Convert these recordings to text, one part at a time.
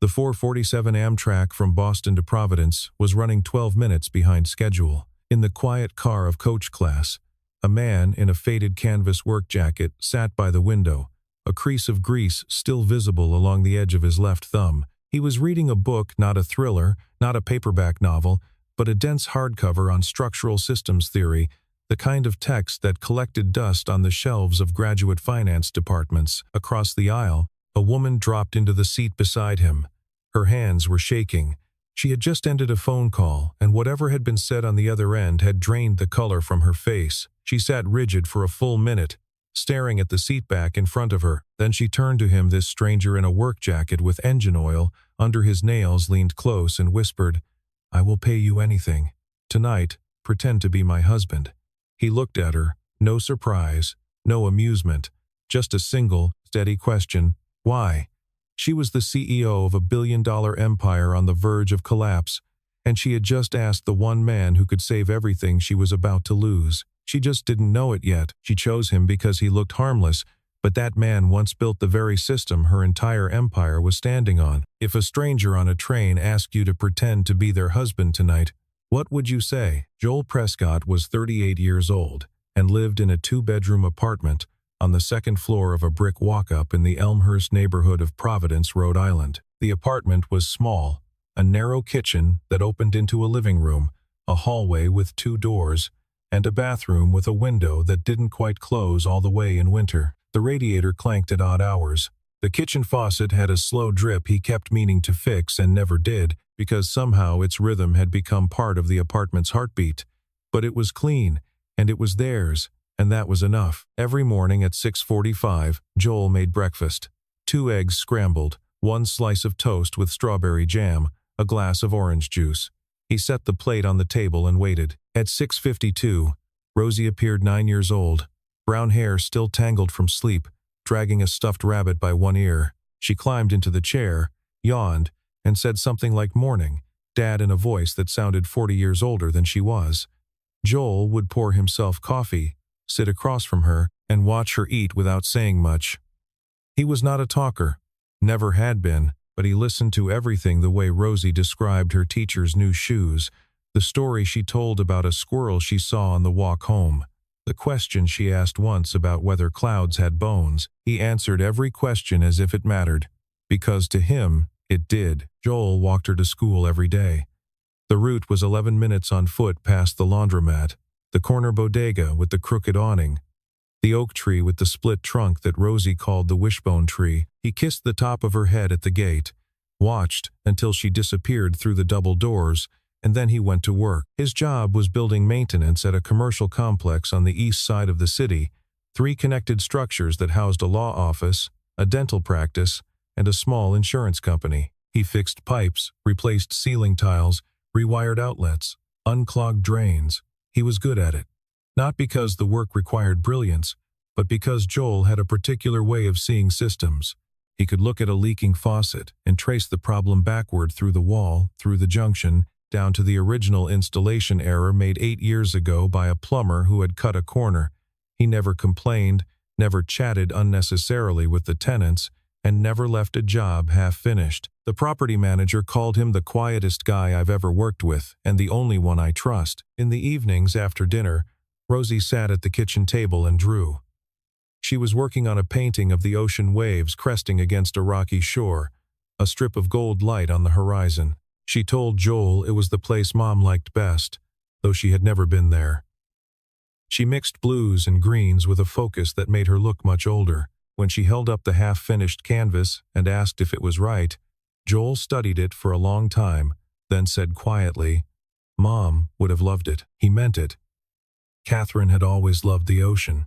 The 4:47 Amtrak from Boston to Providence was running 12 minutes behind schedule. In the quiet car of coach class, a man in a faded canvas work jacket sat by the window, a crease of grease still visible along the edge of his left thumb. He was reading a book, not a thriller, not a paperback novel, but a dense hardcover on structural systems theory, the kind of text that collected dust on the shelves of graduate finance departments. Across the aisle, a woman dropped into the seat beside him. Her hands were shaking. She had just ended a phone call, and whatever had been said on the other end had drained the color from her face. She sat rigid for a full minute, staring at the seat back in front of her. Then she turned to him. This stranger in a work jacket with engine oil under his nails leaned close and whispered, "I will pay you anything. Tonight, pretend to be my husband." He looked at her, no surprise, no amusement, just a single, steady question: why? She was the CEO of a billion-dollar empire on the verge of collapse, and she had just asked the one man who could save everything she was about to lose. She just didn't know it yet. She chose him because he looked harmless, but that man once built the very system her entire empire was standing on. If a stranger on a train asked you to pretend to be their husband tonight, what would you say? Joel Prescott was 38 years old and lived in a 2-bedroom apartment on the second floor of a brick walk-up in the Elmhurst neighborhood of Providence, Rhode Island. The apartment was small, a narrow kitchen that opened into a living room, a hallway with 2 doors, and a bathroom with a window that didn't quite close all the way in winter. The radiator clanked at odd hours. The kitchen faucet had a slow drip he kept meaning to fix and never did, because somehow its rhythm had become part of the apartment's heartbeat. But it was clean, and it was theirs, and that was enough. Every morning at 6:45, Joel made breakfast. 2 eggs scrambled, 1 slice of toast with strawberry jam, a glass of orange juice. He set the plate on the table and waited. At 6:52, Rosie appeared, 9 years old, brown hair still tangled from sleep, dragging a stuffed rabbit by one ear. She climbed into the chair, yawned, and said something like "Morning, Dad," in a voice that sounded 40 years older than she was. Joel would pour himself coffee, sit across from her, and watch her eat without saying much. He was not a talker, never had been, but he listened to everything: the way Rosie described her teacher's new shoes, the story she told about a squirrel she saw on the walk home, the question she asked once about whether clouds had bones. He answered every question as if it mattered, because to him, it did. Joel walked her to school every day. The route was 11 minutes on foot past the laundromat, the corner bodega with the crooked awning, the oak tree with the split trunk that Rosie called the wishbone tree. He kissed the top of her head at the gate, watched until she disappeared through the double doors, and then he went to work. His job was building maintenance at a commercial complex on the east side of the city, 3 connected structures that housed a law office, a dental practice, and a small insurance company. He fixed pipes, replaced ceiling tiles, rewired outlets, unclogged drains. He was good at it. Not because the work required brilliance, but because Joel had a particular way of seeing systems. He could look at a leaking faucet and trace the problem backward through the wall, through the junction, down to the original installation error made 8 years ago by a plumber who had cut a corner. He never complained, never chatted unnecessarily with the tenants, and never left a job half-finished. The property manager called him the quietest guy I've ever worked with, and the only one I trust. In the evenings after dinner, Rosie sat at the kitchen table and drew. She was working on a painting of the ocean waves cresting against a rocky shore, a strip of gold light on the horizon. She told Joel it was the place Mom liked best, though she had never been there. She mixed blues and greens with a focus that made her look much older. When she held up the half-finished canvas and asked if it was right, Joel studied it for a long time, then said quietly, "Mom would have loved it." He meant it. Catherine had always loved the ocean.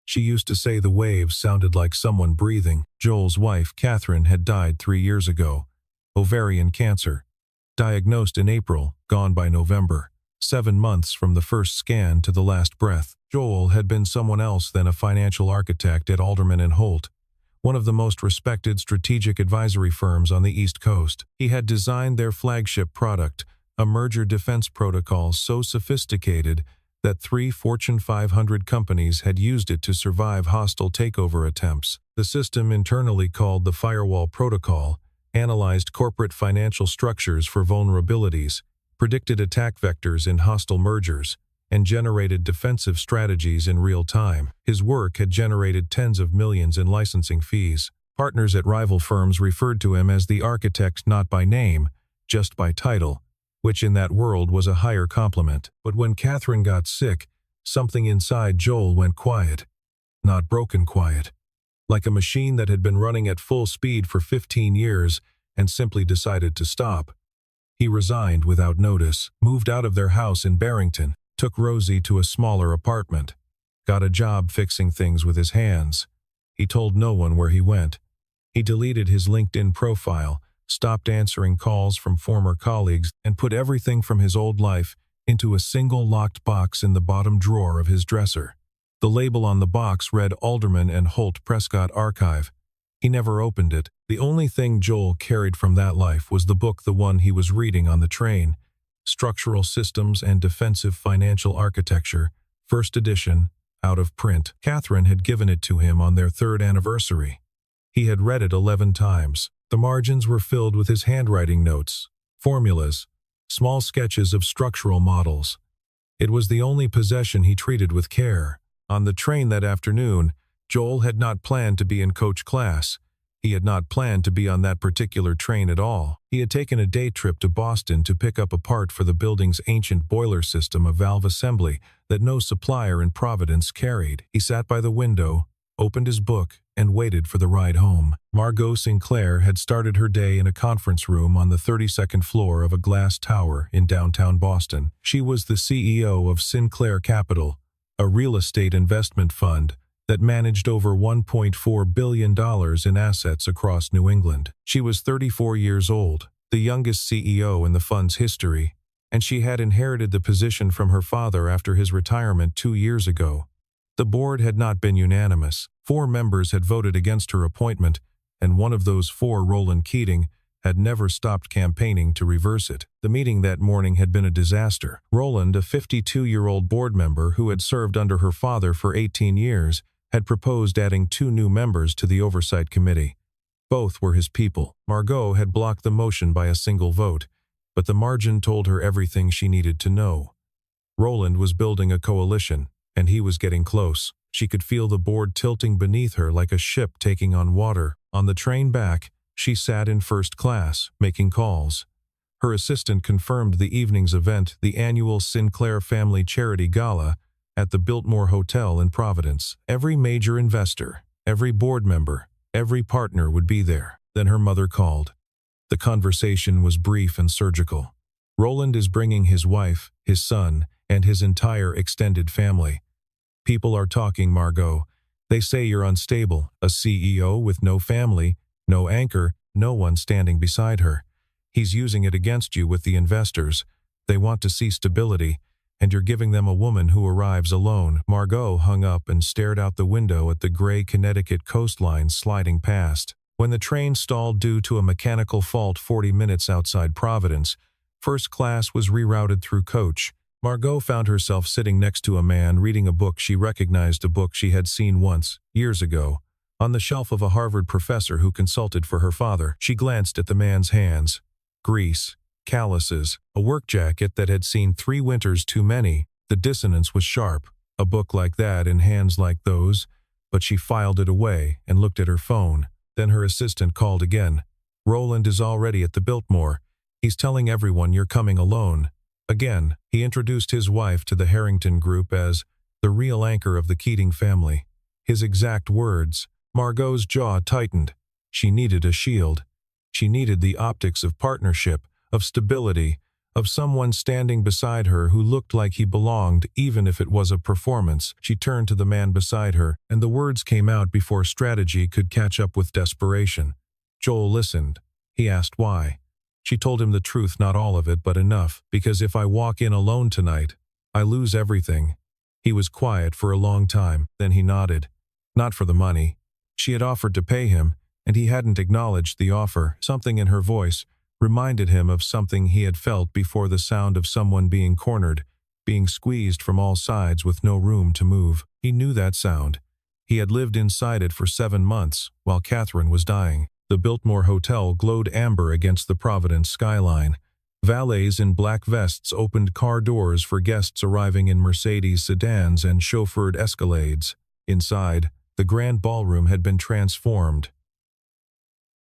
She used to say the waves sounded like someone breathing. Joel's wife, Catherine, had died 3 years ago. Ovarian cancer. Diagnosed in April, gone by November. 7 months from the first scan to the last breath. Joel had been someone else than a financial architect at Alderman and Holt, one of the most respected strategic advisory firms on the East Coast. He had designed their flagship product, a merger defense protocol so sophisticated that 3 Fortune 500 companies had used it to survive hostile takeover attempts. The system, internally called the Firewall Protocol, analyzed corporate financial structures for vulnerabilities, predicted attack vectors in hostile mergers, and generated defensive strategies in real time. His work had generated tens of millions in licensing fees. Partners at rival firms referred to him as the architect not by name, just by title, which in that world was a higher compliment. But when Catherine got sick, something inside Joel went quiet. Not broken quiet. Like a machine that had been running at full speed for 15 years and simply decided to stop. He resigned without notice, moved out of their house in Barrington, took Rosie to a smaller apartment, got a job fixing things with his hands. He told no one where he went. He deleted his LinkedIn profile, stopped answering calls from former colleagues, and put everything from his old life into a single locked box in the bottom drawer of his dresser. The label on the box read Alderman and Holt Prescott Archive. He never opened it. The only thing Joel carried from that life was the book, the one he was reading on the train, Structural Systems and Defensive Financial Architecture, first edition, out of print. Catherine had given it to him on their 3rd anniversary. He had read it 11 times. The margins were filled with his handwriting notes, formulas, small sketches of structural models. It was the only possession he treated with care. On the train that afternoon, Joel had not planned to be in coach class. He had not planned to be on that particular train at all. He had taken a day trip to Boston to pick up a part for the building's ancient boiler system of valve assembly that no supplier in Providence carried. He sat by the window, opened his book, and waited for the ride home. Margot Sinclair had started her day in a conference room on the 32nd floor of a glass tower in downtown Boston. She was the CEO of Sinclair Capital, a real estate investment fund that managed over $1.4 billion in assets across New England. She was 34 years old, the youngest CEO in the fund's history, and she had inherited the position from her father after his retirement 2 years ago. The board had not been unanimous. 4 members had voted against her appointment, and one of those 4, Roland Keating, had never stopped campaigning to reverse it. The meeting that morning had been a disaster. Roland, a 52-year-old board member who had served under her father for 18 years, had proposed adding 2 new members to the oversight committee. Both were his people. Margot had blocked the motion by a single vote, but the margin told her everything she needed to know. Roland was building a coalition, and he was getting close. She could feel the board tilting beneath her like a ship taking on water. On the train back, she sat in first class, making calls. Her assistant confirmed the evening's event, the annual Sinclair Family Charity Gala, at the Biltmore Hotel in Providence. Every major investor, every board member, every partner would be there. Then her mother called. The conversation was brief and surgical. Roland is bringing his wife, his son, and his entire extended family. People are talking, Margot. They say you're unstable, a CEO with no family, no anchor, no one standing beside her. He's using it against you with the investors. They want to see stability, and you're giving them a woman who arrives alone. Margot hung up and stared out the window at the gray Connecticut coastline sliding past. When the train stalled due to a mechanical fault 40 minutes outside Providence, first class was rerouted through coach. Margot found herself sitting next to a man reading a book she recognized, a book she had seen once, years ago, on the shelf of a Harvard professor who consulted for her father. She glanced at the man's hands. Grease, calluses, a work jacket that had seen 3 winters too many. The dissonance was sharp. A book like that in hands like those, but she filed it away and looked at her phone. Then her assistant called again. Roland is already at the Biltmore. He's telling everyone you're coming alone. Again, he introduced his wife to the Harrington Group as the real anchor of the Keating family. His exact words. Margot's jaw tightened. She needed a shield. She needed the optics of partnership, of stability, of someone standing beside her who looked like he belonged, even if it was a performance. She turned to the man beside her, and the words came out before strategy could catch up with desperation. Joel listened. He asked why. She told him the truth, not all of it, but enough. Because if I walk in alone tonight, I lose everything. He was quiet for a long time, then he nodded. Not for the money. She had offered to pay him, and he hadn't acknowledged the offer. Something in her voice reminded him of something he had felt before, the sound of someone being cornered, being squeezed from all sides with no room to move. He knew that sound. He had lived inside it for 7 months, while Catherine was dying. The Biltmore Hotel glowed amber against the Providence skyline. Valets in black vests opened car doors for guests arriving in Mercedes sedans and chauffeured Escalades. Inside, the grand ballroom had been transformed.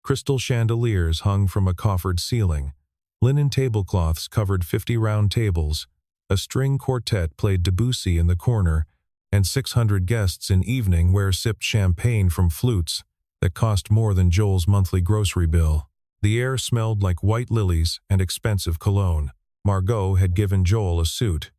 Crystal chandeliers hung from a coffered ceiling. Linen tablecloths covered 50 round tables. A string quartet played Debussy in the corner, and 600 guests in evening wear sipped champagne from flutes that cost more than Joel's monthly grocery bill. The air smelled like white lilies and expensive cologne. Margot had given Joel a suit.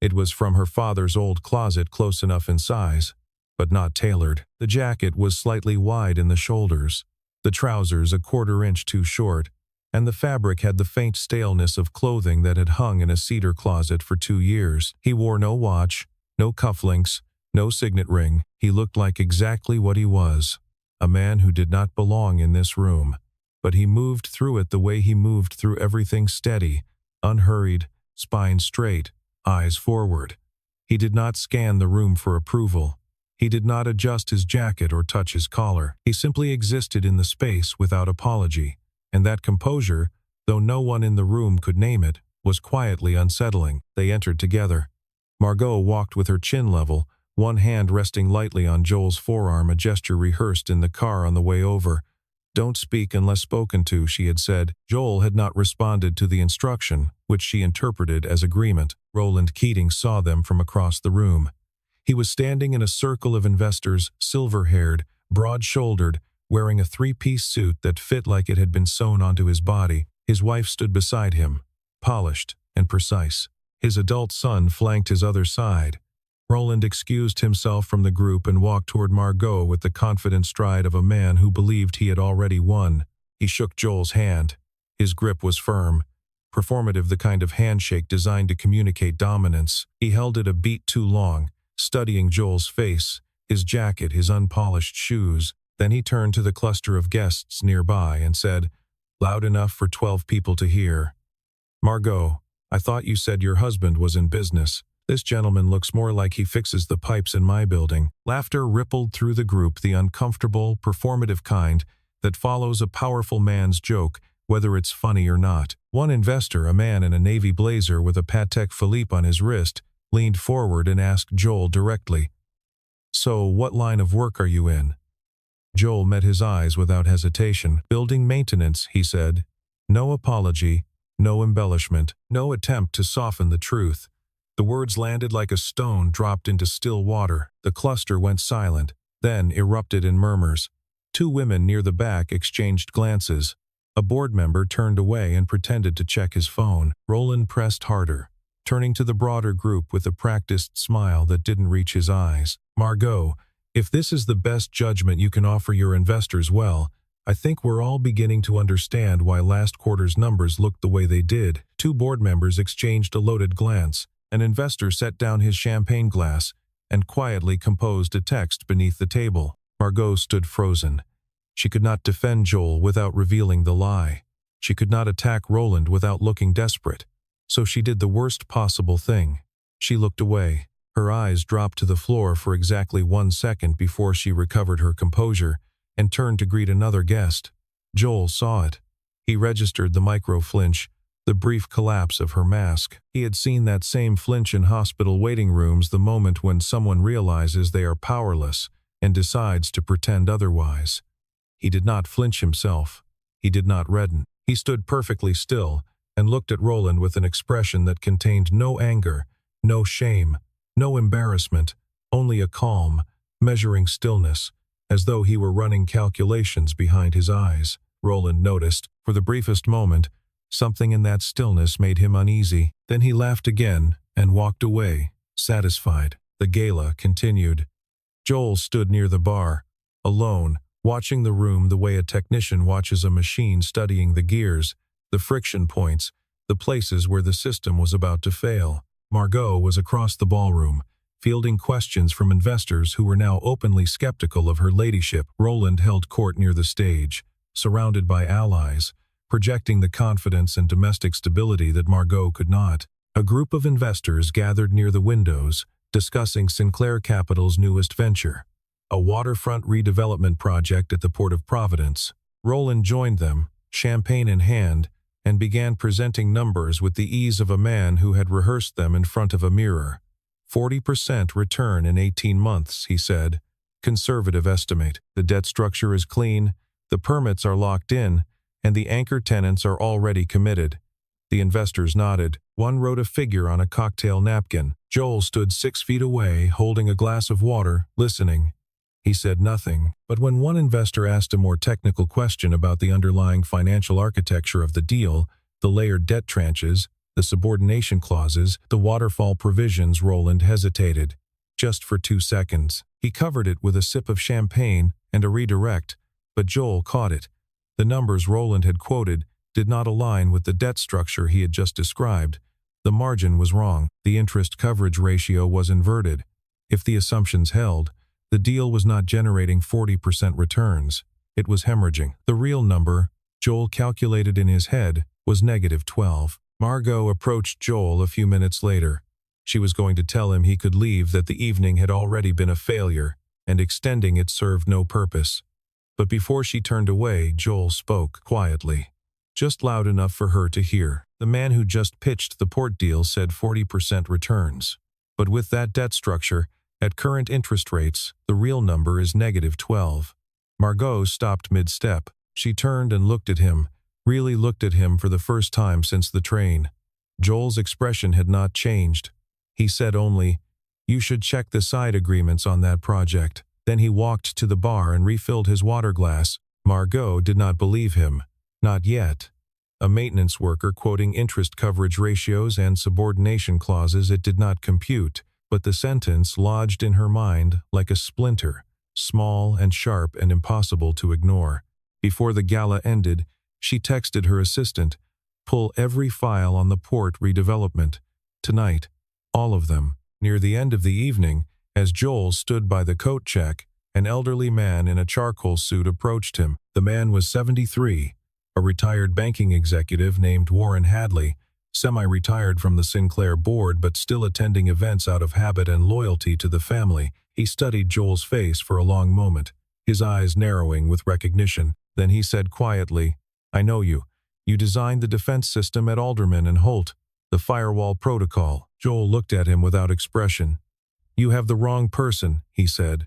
It was from her father's old closet, close enough in size, but not tailored. The jacket was slightly wide in the shoulders, the trousers a quarter-inch too short, and the fabric had the faint staleness of clothing that had hung in a cedar closet for 2 years. He wore no watch, no cufflinks, no signet ring. He looked like exactly what he was, a man who did not belong in this room. But he moved through it the way he moved through everything, steady, unhurried, spine straight, eyes forward. He did not scan the room for approval. He did not adjust his jacket or touch his collar. He simply existed in the space without apology. And that composure, though no one in the room could name it, was quietly unsettling. They entered together. Margot walked with her chin level, one hand resting lightly on Joel's forearm, a gesture rehearsed in the car on the way over. "Don't speak unless spoken to," she had said. Joel had not responded to the instruction, which she interpreted as agreement. Roland Keating saw them from across the room. He was standing in a circle of investors, silver-haired, broad-shouldered, wearing a 3-piece suit that fit like it had been sewn onto his body. His wife stood beside him, polished and precise. His adult son flanked his other side. Roland excused himself from the group and walked toward Margot with the confident stride of a man who believed he had already won. He shook Joel's hand. His grip was firm, performative, the kind of handshake designed to communicate dominance. He held it a beat too long, studying Joel's face, his jacket, his unpolished shoes. Then he turned to the cluster of guests nearby and said, loud enough for 12 people to hear, "Margot, I thought you said your husband was in business. This gentleman looks more like he fixes the pipes in my building." Laughter rippled through the group, the uncomfortable, performative kind that follows a powerful man's joke, whether it's funny or not. One investor, a man in a navy blazer with a Patek Philippe on his wrist, leaned forward and asked Joel directly, "So what line of work are you in?" Joel met his eyes without hesitation. "Building maintenance," he said. No apology, no embellishment, no attempt to soften the truth. The words landed like a stone dropped into still water. The cluster went silent, then erupted in murmurs. 2 women near the back exchanged glances. A board member turned away and pretended to check his phone. Roland pressed harder, turning to the broader group with a practiced smile that didn't reach his eyes. "Margot, if this is the best judgment you can offer your investors, well, I think we're all beginning to understand why last quarter's numbers looked the way they did." 2 board members exchanged a loaded glance. An investor set down his champagne glass and quietly composed a text beneath the table. Margot stood frozen. She could not defend Joel without revealing the lie. She could not attack Roland without looking desperate. So she did the worst possible thing. She looked away. Her eyes dropped to the floor for exactly 1 second before she recovered her composure and turned to greet another guest. Joel saw it. He registered the micro-flinch, the brief collapse of her mask. He had seen that same flinch in hospital waiting rooms, the moment when someone realizes they are powerless and decides to pretend otherwise. He did not flinch himself. He did not redden. He stood perfectly still and looked at Roland with an expression that contained no anger, no shame, no embarrassment, only a calm, measuring stillness, as though he were running calculations behind his eyes. Roland noticed, for the briefest moment, something in that stillness made him uneasy. Then he laughed again and walked away, satisfied. The gala continued. Joel stood near the bar, alone, watching the room the way a technician watches a machine, studying the gears, the friction points, the places where the system was about to fail. Margot was across the ballroom, fielding questions from investors who were now openly skeptical of her ladyship. Roland held court near the stage, surrounded by allies, projecting the confidence and domestic stability that Margot could not. A group of investors gathered near the windows, discussing Sinclair Capital's newest venture, a waterfront redevelopment project at the Port of Providence. Roland joined them, champagne in hand, and began presenting numbers with the ease of a man who had rehearsed them in front of a mirror. 40% return in 18 months, he said. Conservative estimate. The debt structure is clean, the permits are locked in, and the anchor tenants are already committed. The investors nodded. One wrote a figure on a cocktail napkin. Joel stood 6 feet away, holding a glass of water, listening. He said nothing, but when one investor asked a more technical question about the underlying financial architecture of the deal, the layered debt tranches, the subordination clauses, the waterfall provisions, Roland hesitated. Just for 2 seconds. He covered it with a sip of champagne and a redirect, but Joel caught it. The numbers Roland had quoted did not align with the debt structure he had just described. The margin was wrong. The interest coverage ratio was inverted. If the assumptions held, the deal was not generating 40% returns. It was hemorrhaging. The real number, Joel calculated in his head, was -12. Margot approached Joel a few minutes later. She was going to tell him he could leave, that the evening had already been a failure, and extending it served no purpose. But before she turned away, Joel spoke quietly, just loud enough for her to hear. The man who just pitched the port deal said 40% returns. But with that debt structure, at current interest rates, the real number is -12. Margot stopped mid-step. She turned and looked at him, really looked at him for the first time since the train. Joel's expression had not changed. He said only, "You should check the side agreements on that project." Then he walked to the bar and refilled his water glass. Margot did not believe him. Not yet. A maintenance worker quoting interest coverage ratios and subordination clauses it did not compute, but the sentence lodged in her mind like a splinter, small and sharp and impossible to ignore. Before the gala ended, she texted her assistant, "Pull every file on the port redevelopment. Tonight. All of them." Near the end of the evening, as Joel stood by the coat check, an elderly man in a charcoal suit approached him. The man was 73, a retired banking executive named Warren Hadley, semi-retired from the Sinclair board but still attending events out of habit and loyalty to the family. He studied Joel's face for a long moment, his eyes narrowing with recognition. Then he said quietly, "I know you. You designed the defense system at Alderman and Holt, the firewall protocol." Joel looked at him without expression. "You have the wrong person," he said.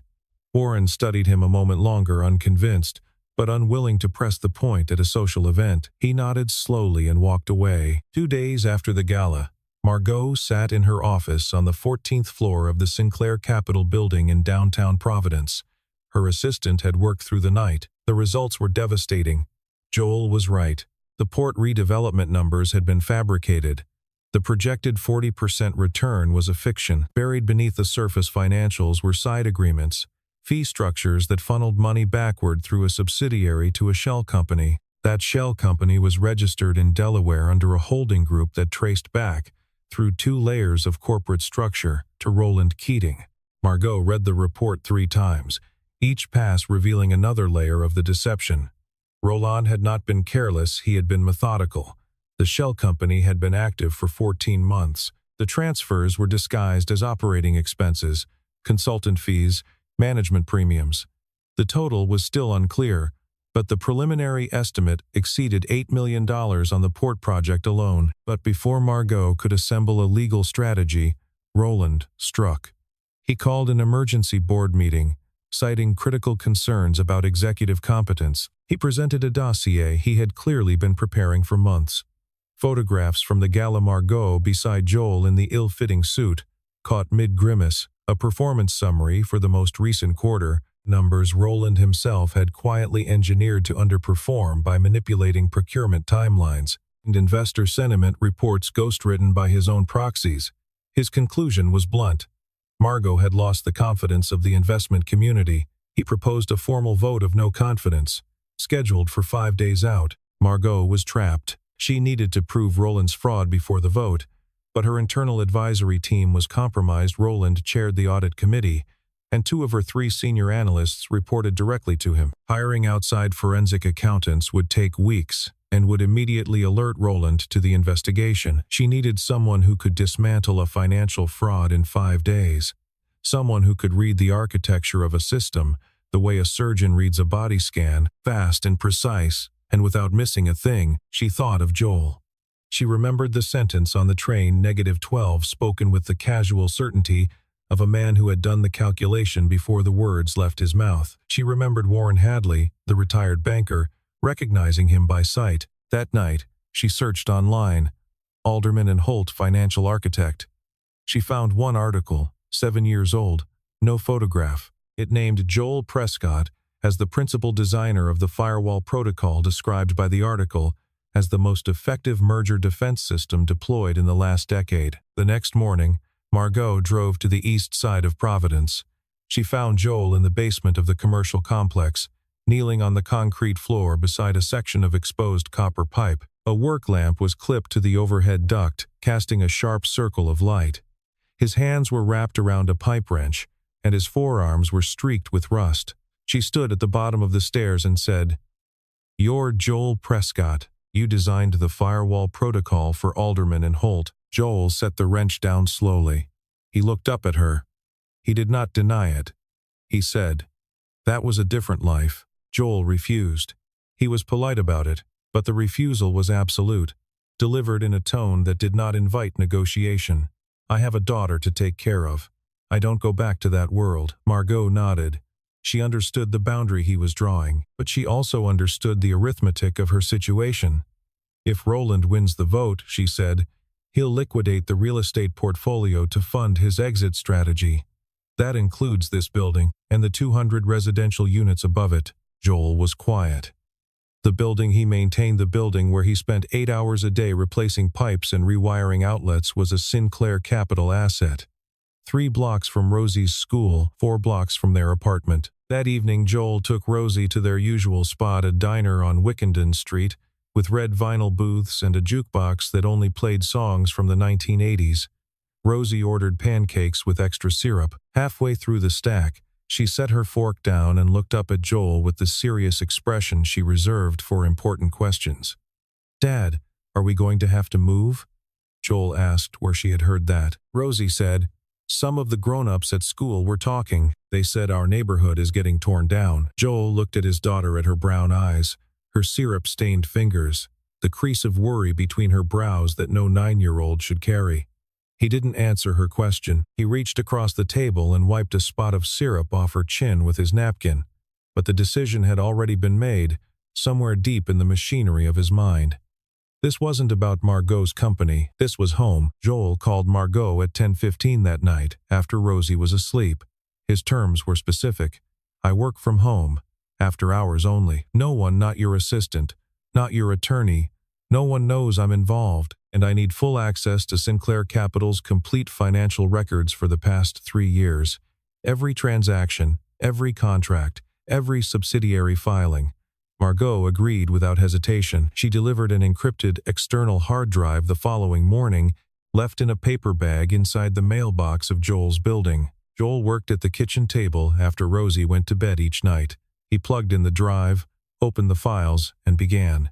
Warren studied him a moment longer, unconvinced, but unwilling to press the point at a social event. He nodded slowly and walked away. 2 days after the gala, Margot sat in her office on the 14th floor of the Sinclair Capitol building in downtown Providence. Her assistant had worked through the night. The results were devastating. Joel was right. The port redevelopment numbers had been fabricated. The projected 40% return was a fiction. Buried beneath the surface financials were side agreements, fee structures that funneled money backward through a subsidiary to a shell company. That shell company was registered in Delaware under a holding group that traced back, through 2 layers of corporate structure, to Roland Keating. Margot read the report 3 times, each pass revealing another layer of the deception. Roland had not been careless, he had been methodical. The shell company had been active for 14 months. The transfers were disguised as operating expenses, consultant fees, management premiums. The total was still unclear, but the preliminary estimate exceeded $8 million on the port project alone. But before Margot could assemble a legal strategy, Roland struck. He called an emergency board meeting, citing critical concerns about executive competence. He presented a dossier he had clearly been preparing for months. Photographs from the gala, Margot beside Joel in the ill-fitting suit, caught mid-grimace, a performance summary for the most recent quarter, numbers Roland himself had quietly engineered to underperform by manipulating procurement timelines, and investor sentiment reports ghostwritten by his own proxies. His conclusion was blunt. Margot had lost the confidence of the investment community. He proposed a formal vote of no confidence, scheduled for 5 days out. Margot was trapped. She needed to prove Roland's fraud before the vote, but her internal advisory team was compromised. Roland chaired the audit committee, and 2 of her 3 senior analysts reported directly to him. Hiring outside forensic accountants would take weeks and would immediately alert Roland to the investigation. She needed someone who could dismantle a financial fraud in 5 days, someone who could read the architecture of a system, the way a surgeon reads a body scan, fast and precise, and without missing a thing. She thought of Joel. She remembered the sentence on the train, -12, spoken with the casual certainty of a man who had done the calculation before the words left his mouth. She remembered Warren Hadley, the retired banker, recognizing him by sight. That night, she searched online, Alderman and Holt financial architect. She found one article, 7 years old, no photograph. It named Joel Prescott as the principal designer of the firewall protocol described by the article as the most effective merger defense system deployed in the last decade. The next morning, Margot drove to the east side of Providence. She found Joel in the basement of the commercial complex, kneeling on the concrete floor beside a section of exposed copper pipe. A work lamp was clipped to the overhead duct, casting a sharp circle of light. His hands were wrapped around a pipe wrench, and his forearms were streaked with rust. She stood at the bottom of the stairs and said, "You're Joel Prescott. You designed the firewall protocol for Alderman and Holt." Joel set the wrench down slowly. He looked up at her. He did not deny it. He said, "That was a different life." Joel refused. He was polite about it, but the refusal was absolute, delivered in a tone that did not invite negotiation. "I have a daughter to take care of. I don't go back to that world." Margot nodded. She understood the boundary he was drawing, but she also understood the arithmetic of her situation. "If Roland wins the vote," she said, "he'll liquidate the real estate portfolio to fund his exit strategy. That includes this building and the 200 residential units above it." Joel was quiet. The building he maintained, the building where he spent 8 hours a day replacing pipes and rewiring outlets, was a Sinclair Capital asset. 3 blocks from Rosie's school, 4 blocks from their apartment. That evening, Joel took Rosie to their usual spot, a diner on Wickenden Street, with red vinyl booths and a jukebox that only played songs from the 1980s. Rosie ordered pancakes with extra syrup. Halfway through the stack, she set her fork down and looked up at Joel with the serious expression she reserved for important questions. "Dad, are we going to have to move?" Joel asked where she had heard that. Rosie said, "Some of the grown-ups at school were talking. They said our neighborhood is getting torn down." Joel looked at his daughter, at her brown eyes, her syrup-stained fingers, the crease of worry between her brows that no 9-year-old should carry. He didn't answer her question. He reached across the table and wiped a spot of syrup off her chin with his napkin. But the decision had already been made, somewhere deep in the machinery of his mind. This wasn't about Margot's company. This was home. Joel called Margot at 10:15 that night, after Rosie was asleep. His terms were specific. "I work from home. After hours only. No one, not your assistant, not your attorney. No one knows I'm involved, and I need full access to Sinclair Capital's complete financial records for the past 3 years. Every transaction, every contract, every subsidiary filing." Margot agreed without hesitation. She delivered an encrypted external hard drive the following morning, left in a paper bag inside the mailbox of Joel's building. Joel worked at the kitchen table after Rosie went to bed each night. He plugged in the drive, opened the files, and began.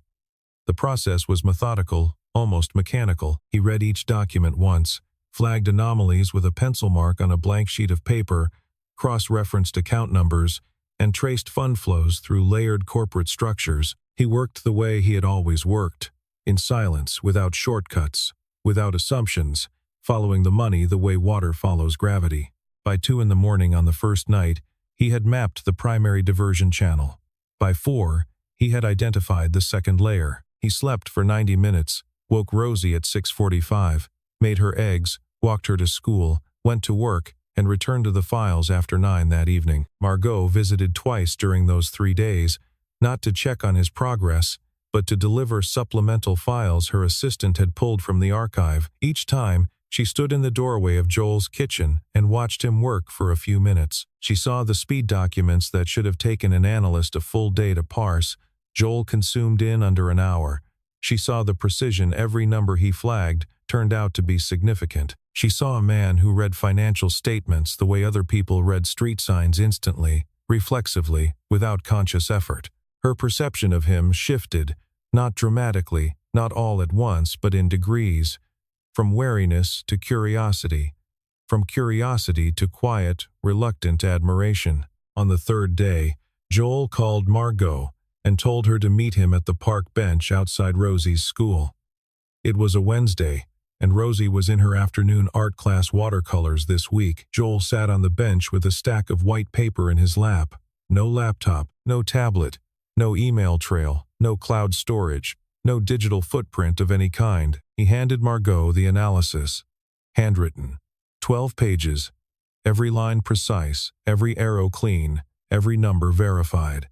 The process was methodical, almost mechanical. He read each document once, flagged anomalies with a pencil mark on a blank sheet of paper, cross-referenced account numbers, and traced fund flows through layered corporate structures. He worked the way he had always worked, in silence, without shortcuts, without assumptions, following the money the way water follows gravity. By 2 in the morning on the first night, he had mapped the primary diversion channel. By 4, he had identified the second layer. He slept for 90 minutes, woke Rosie at 6:45, made her eggs, walked her to school, went to work, and returned to the files after 9 that evening. Margot visited twice during those 3 days, not to check on his progress, but to deliver supplemental files her assistant had pulled from the archive. Each time, she stood in the doorway of Joel's kitchen and watched him work for a few minutes. She saw the speed documents that should have taken an analyst a full day to parse. Joel consumed in under an hour. She saw the precision every number he flagged turned out to be significant. She saw a man who read financial statements the way other people read street signs, instantly, reflexively, without conscious effort. Her perception of him shifted, not dramatically, not all at once, but in degrees, from wariness to curiosity, from curiosity to quiet, reluctant admiration. On the third day, Joel called Margot and told her to meet him at the park bench outside Rosie's school. It was a Wednesday, and Rosie was in her afternoon art class watercolors this week. Joel sat on the bench with a stack of white paper in his lap. No laptop, no tablet, no email trail, no cloud storage, no digital footprint of any kind. He handed Margot the analysis. Handwritten. 12 pages. Every line precise, every arrow clean, every number verified.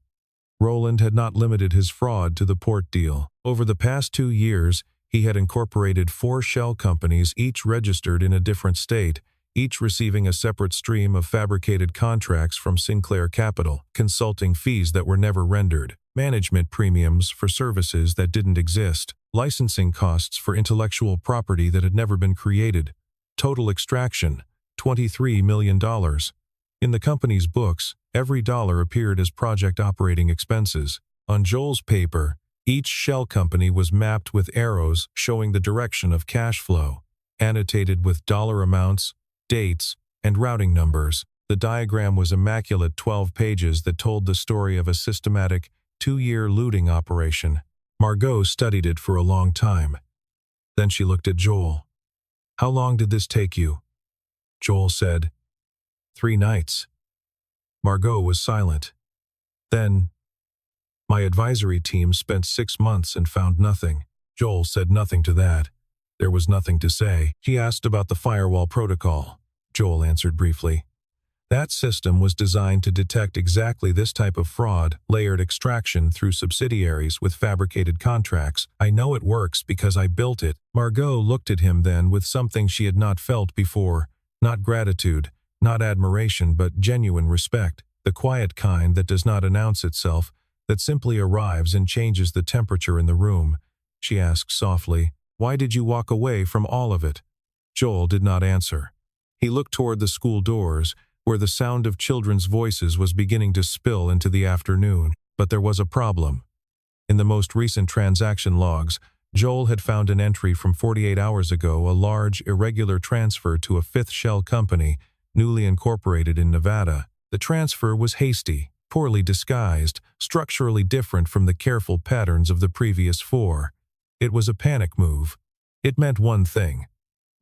Roland had not limited his fraud to the port deal. Over the past 2 years, he had incorporated 4 shell companies, each registered in a different state, each receiving a separate stream of fabricated contracts from Sinclair Capital, consulting fees that were never rendered, management premiums for services that didn't exist, licensing costs for intellectual property that had never been created. Total extraction, $23 million. In the company's books, every dollar appeared as project operating expenses. On Joel's paper, each shell company was mapped with arrows showing the direction of cash flow, annotated with dollar amounts, dates, and routing numbers. The diagram was immaculate 12 pages that told the story of a systematic, 2-year looting operation. Margot studied it for a long time. Then she looked at Joel. "How long did this take you?" Joel said, 3 nights. Margot was silent. Then, "My advisory team spent 6 months and found nothing." Joel said nothing to that. There was nothing to say. He asked about the firewall protocol. Joel answered briefly. That system was designed to detect exactly this type of fraud, layered extraction through subsidiaries with fabricated contracts. "I know it works because I built it." Margot looked at him then with something she had not felt before. Not gratitude, not admiration, but genuine respect. The quiet kind that does not announce itself, that simply arrives and changes the temperature in the room. She asked softly, "Why did you walk away from all of it?" Joel did not answer. He looked toward the school doors, where the sound of children's voices was beginning to spill into the afternoon. But there was a problem. In the most recent transaction logs, Joel had found an entry from 48 hours ago, a large, irregular transfer to a 5th shell company, newly incorporated in Nevada. The transfer was hasty, poorly disguised, structurally different from the careful patterns of the previous 4. It was a panic move. It meant one thing.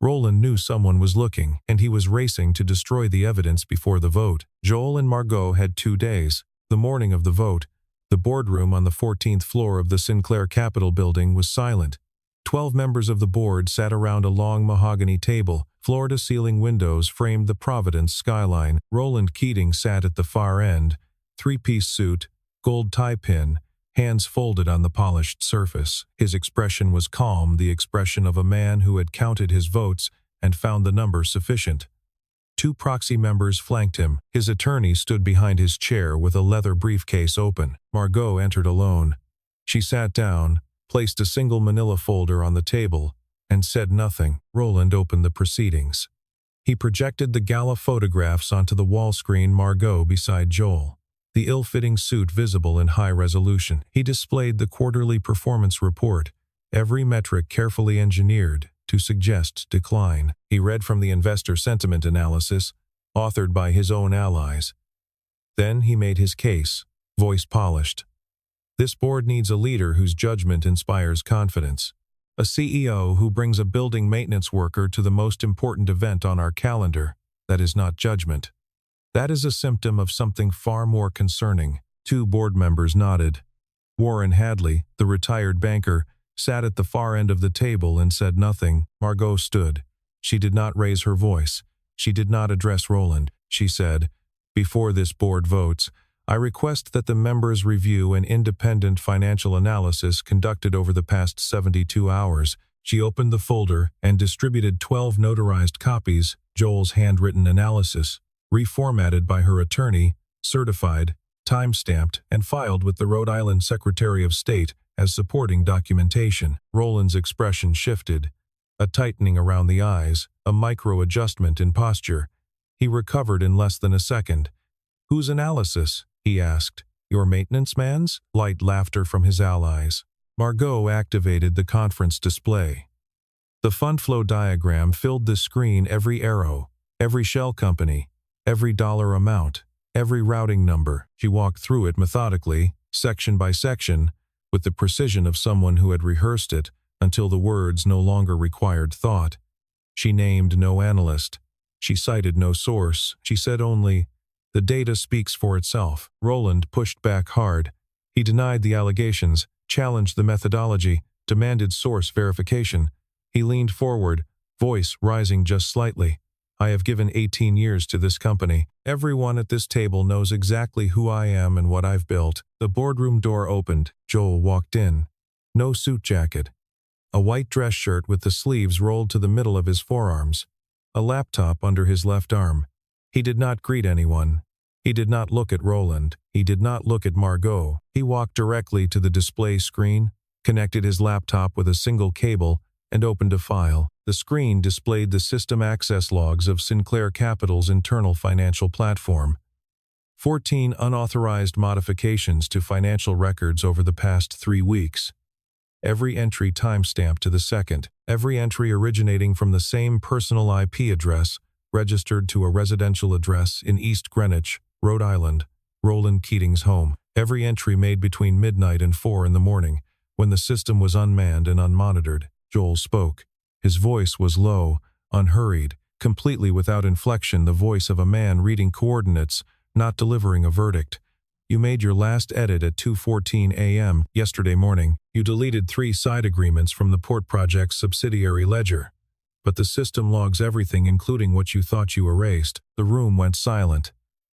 Roland knew someone was looking, and he was racing to destroy the evidence before the vote. Joel and Margot had 2 days. The morning of the vote, the boardroom on the 14th floor of the Sinclair Capital building was silent. 12 members of the board sat around a long mahogany table. Floor-to-ceiling windows framed the Providence skyline. Roland Keating sat at the far end, 3-piece suit, gold tie pin, hands folded on the polished surface. His expression was calm, the expression of a man who had counted his votes and found the number sufficient. 2 proxy members flanked him. His attorney stood behind his chair with a leather briefcase open. Margot entered alone. She sat down, placed a single manila folder on the table, and said nothing. Roland opened the proceedings. He projected the gala photographs onto the wall screen, Margot beside Joel, the ill-fitting suit visible in high resolution. He displayed the quarterly performance report, every metric carefully engineered to suggest decline. He read from the investor sentiment analysis, authored by his own allies. Then he made his case, voice polished. This board needs a leader whose judgment inspires confidence. A CEO who brings a building maintenance worker to the most important event on our calendar. That is not judgment. That is a symptom of something far more concerning. 2 board members nodded. Warren Hadley, the retired banker, sat at the far end of the table and said nothing. Margot stood. She did not raise her voice. She did not address Roland. She said, "Before this board votes, I request that the members review an independent financial analysis conducted over the past 72 hours. She opened the folder and distributed 12 notarized copies, Joel's handwritten analysis, reformatted by her attorney, certified, time-stamped, and filed with the Rhode Island Secretary of State as supporting documentation. Roland's expression shifted, a tightening around the eyes, a micro-adjustment in posture. He recovered in less than a second. "Whose analysis?" he asked. "Your maintenance man's?" Light laughter from his allies. Margot activated the conference display. The fund flow diagram filled the screen, every arrow, every shell company, every dollar amount, every routing number. She walked through it methodically, section by section, with the precision of someone who had rehearsed it until the words no longer required thought. She named no analyst. She cited no source. She said only, "The data speaks for itself." Roland pushed back hard. He denied the allegations, challenged the methodology, demanded source verification. He leaned forward, voice rising just slightly. "I have given 18 years to this company. Everyone at this table knows exactly who I am and what I've built." The boardroom door opened. Joel walked in. No suit jacket. A white dress shirt with the sleeves rolled to the middle of his forearms. A laptop under his left arm. He did not greet anyone. He did not look at Roland. He did not look at Margot. He walked directly to the display screen, connected his laptop with a single cable, and opened a file. The screen displayed the system access logs of Sinclair Capital's internal financial platform. 14 unauthorized modifications to financial records over the past 3 weeks. Every entry timestamped to the second. Every entry originating from the same personal IP address, registered to a residential address in East Greenwich, Rhode Island, Roland Keating's home. Every entry made between midnight and 4 in the morning, when the system was unmanned and unmonitored. Joel spoke. His voice was low, unhurried, completely without inflection, the voice of a man reading coordinates, not delivering a verdict. "You made your last edit at 2:14 a.m. yesterday morning. You deleted 3 side agreements from the Port Project's subsidiary ledger. But the system logs everything, including what you thought you erased." The room went silent.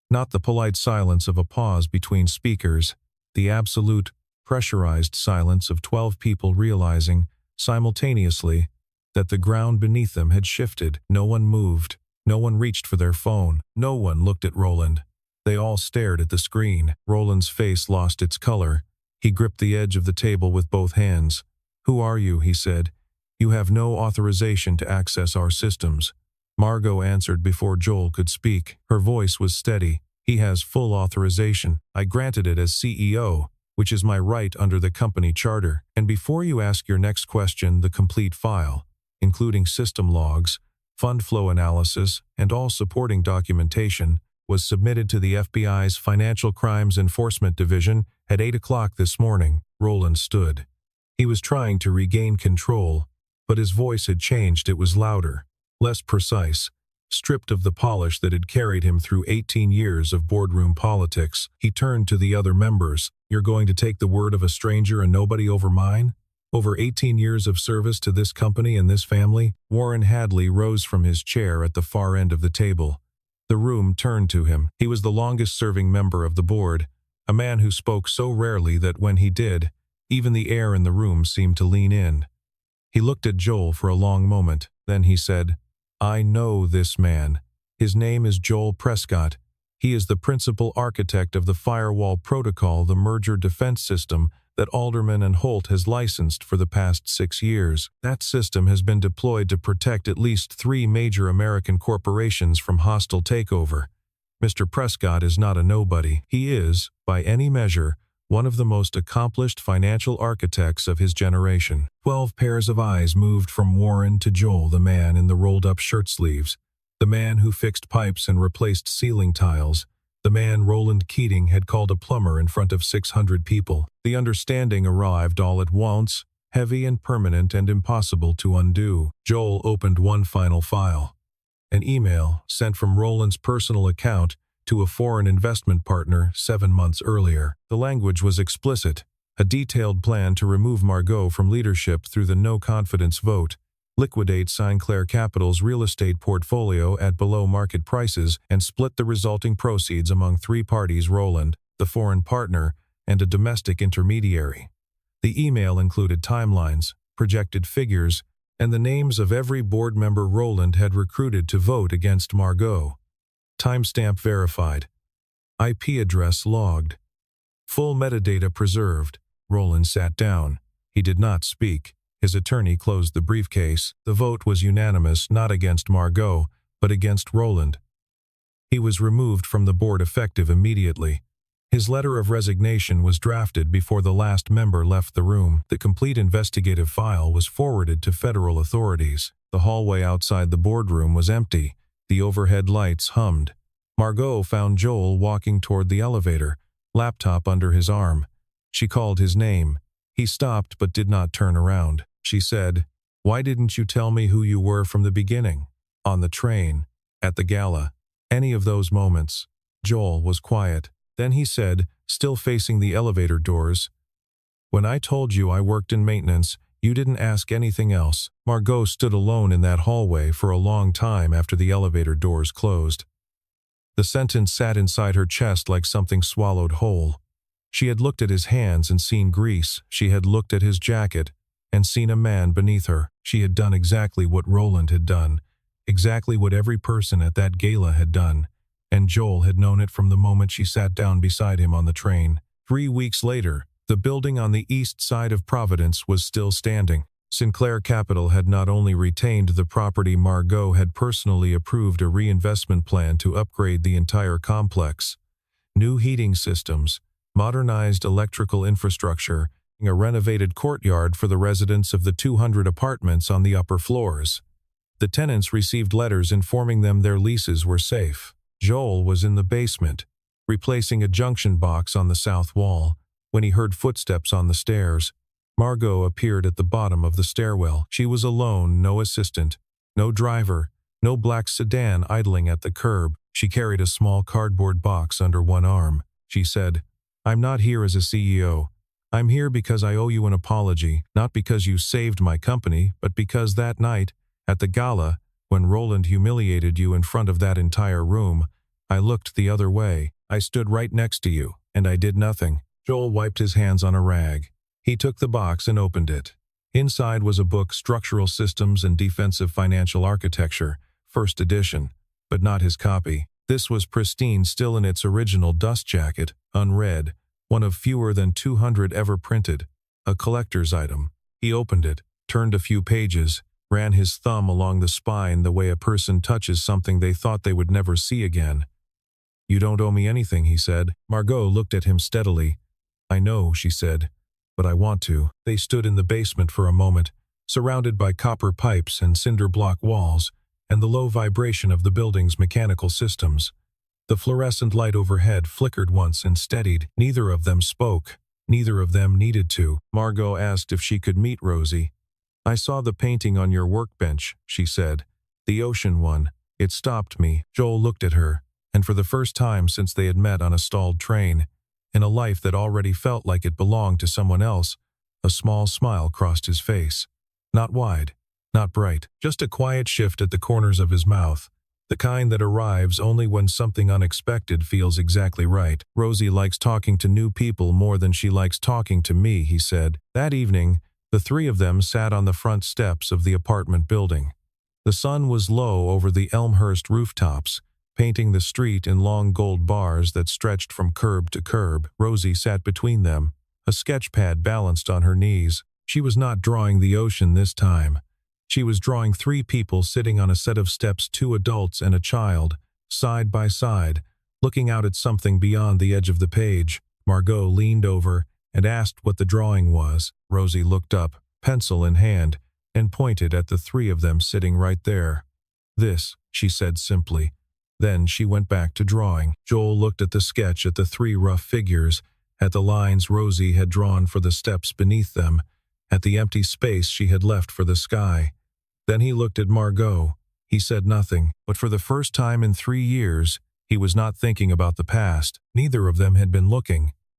Not the polite silence of a pause between speakers, the absolute, pressurized silence of 12 people realizing, simultaneously, that the ground beneath them had shifted. No one moved. No one reached for their phone. No one looked at Roland. They all stared at the screen. Roland's face lost its color. He gripped the edge of the table with both hands. "Who are you?" he said. "You have no authorization to access our systems." Margot answered before Joel could speak. Her voice was steady. "He has full authorization. I granted it as CEO, which is my right under the company charter. And before you ask your next question, the complete file, including system logs, fund flow analysis, and all supporting documentation, was submitted to the FBI's Financial Crimes Enforcement Division at 8 o'clock this morning." Roland stood. He was trying to regain control, but his voice had changed. It was louder, less precise, stripped of the polish that had carried him through 18 years of boardroom politics. He turned to the other members. "You're going to take the word of a stranger and nobody over mine? Over 18 years of service to this company and this family?" Warren Hadley rose from his chair at the far end of the table. The room turned to him. He was the longest-serving member of the board, a man who spoke so rarely that when he did, even the air in the room seemed to lean in. He looked at Joel for a long moment. Then he said, "I know this man. His name is Joel Prescott. He is the principal architect of the firewall protocol, the merger defense system that Alderman and Holt has licensed for the past 6 years. That system has been deployed to protect at least 3 major American corporations from hostile takeover. Mr. Prescott is not a nobody. He is, by any measure, one of the most accomplished financial architects of his generation." 12 pairs of eyes moved from Warren to Joel, the man in the rolled-up shirt sleeves, the man who fixed pipes and replaced ceiling tiles, the man Roland Keating had called a plumber in front of 600 people. The understanding arrived all at once, heavy and permanent and impossible to undo. Joel opened one final file. An email sent from Roland's personal account to a foreign investment partner 7 months earlier. The language was explicit. A detailed plan to remove Margot from leadership through the no-confidence vote, liquidate Sinclair Capital's real estate portfolio at below-market prices, and split the resulting proceeds among 3 parties: Roland, the foreign partner, and a domestic intermediary. The email included timelines, projected figures, and the names of every board member Roland had recruited to vote against Margot. Timestamp verified. IP address logged. Full metadata preserved. Roland sat down. He did not speak. His attorney closed the briefcase. The vote was unanimous, not against Margot, but against Roland. He was removed from the board effective immediately. His letter of resignation was drafted before the last member left the room. The complete investigative file was forwarded to federal authorities. The hallway outside the boardroom was empty. The overhead lights hummed. Margot found Joel walking toward the elevator, laptop under his arm. She called his name. He stopped but did not turn around. She said, "Why didn't you tell me who you were from the beginning? On the train, at the gala, any of those moments." Joel was quiet. Then he said, still facing the elevator doors, "When I told you I worked in maintenance, you didn't ask anything else." Margot stood alone in that hallway for a long time after the elevator doors closed. The sentence sat inside her chest like something swallowed whole. She had looked at his hands and seen grease. She had looked at his jacket and seen a man beneath her. She had done exactly what Roland had done, exactly what every person at that gala had done, and Joel had known it from the moment she sat down beside him on the train. 3 weeks later, the building on the east side of Providence was still standing. Sinclair Capital had not only retained the property, Margot had personally approved a reinvestment plan to upgrade the entire complex. New heating systems, modernized electrical infrastructure, a renovated courtyard for the residents of the 200 apartments on the upper floors. The tenants received letters informing them their leases were safe. Joel was in the basement, replacing a junction box on the south wall, when he heard footsteps on the stairs. Margot appeared at the bottom of the stairwell. She was alone, no assistant, no driver, no black sedan idling at the curb. She carried a small cardboard box under one arm. She said, "I'm not here as a CEO. I'm here because I owe you an apology, not because you saved my company, but because that night, at the gala, when Roland humiliated you in front of that entire room, I looked the other way. I stood right next to you, and I did nothing." Joel wiped his hands on a rag. He took the box and opened it. Inside was a book, Structural Systems and Defensive Financial Architecture, first edition, but not his copy. This was pristine, still in its original dust jacket, unread, one of fewer than 200 ever printed, a collector's item. He opened it, turned a few pages, ran his thumb along the spine the way a person touches something they thought they would never see again. "You don't owe me anything," he said. Margot looked at him steadily. "I know," she said, "but I want to." They stood in the basement for a moment, surrounded by copper pipes and cinder block walls, and the low vibration of the building's mechanical systems. The fluorescent light overhead flickered once and steadied. Neither of them spoke. Neither of them needed to. Margot asked if she could meet Rosie. "I saw the painting on your workbench," she said. "The ocean one. It stopped me." Joel looked at her, and for the first time since they had met on a stalled train, in a life that already felt like it belonged to someone else, a small smile crossed his face. Not wide, not bright, just a quiet shift at the corners of his mouth, the kind that arrives only when something unexpected feels exactly right. "Rosie likes talking to new people more than she likes talking to me," he said. That evening, the three of them sat on the front steps of the apartment building. The sun was low over the Elmhurst rooftops, painting the street in long gold bars that stretched from curb to curb. Rosie sat between them, a sketch pad balanced on her knees. She was not drawing the ocean this time. She was drawing three people sitting on a set of steps, two adults and a child, side by side, looking out at something beyond the edge of the page. Margot leaned over and asked what the drawing was. Rosie looked up, pencil in hand, and pointed at the three of them sitting right there. "This," she said simply. Then she went back to drawing. Joel looked at the sketch, at the three rough figures, at the lines Rosie had drawn for the steps beneath them, at the empty space she had left for the sky. Then he looked at Margot. He said nothing, but for the first time in 3 years, he was not thinking about the past. Neither of them had been looking.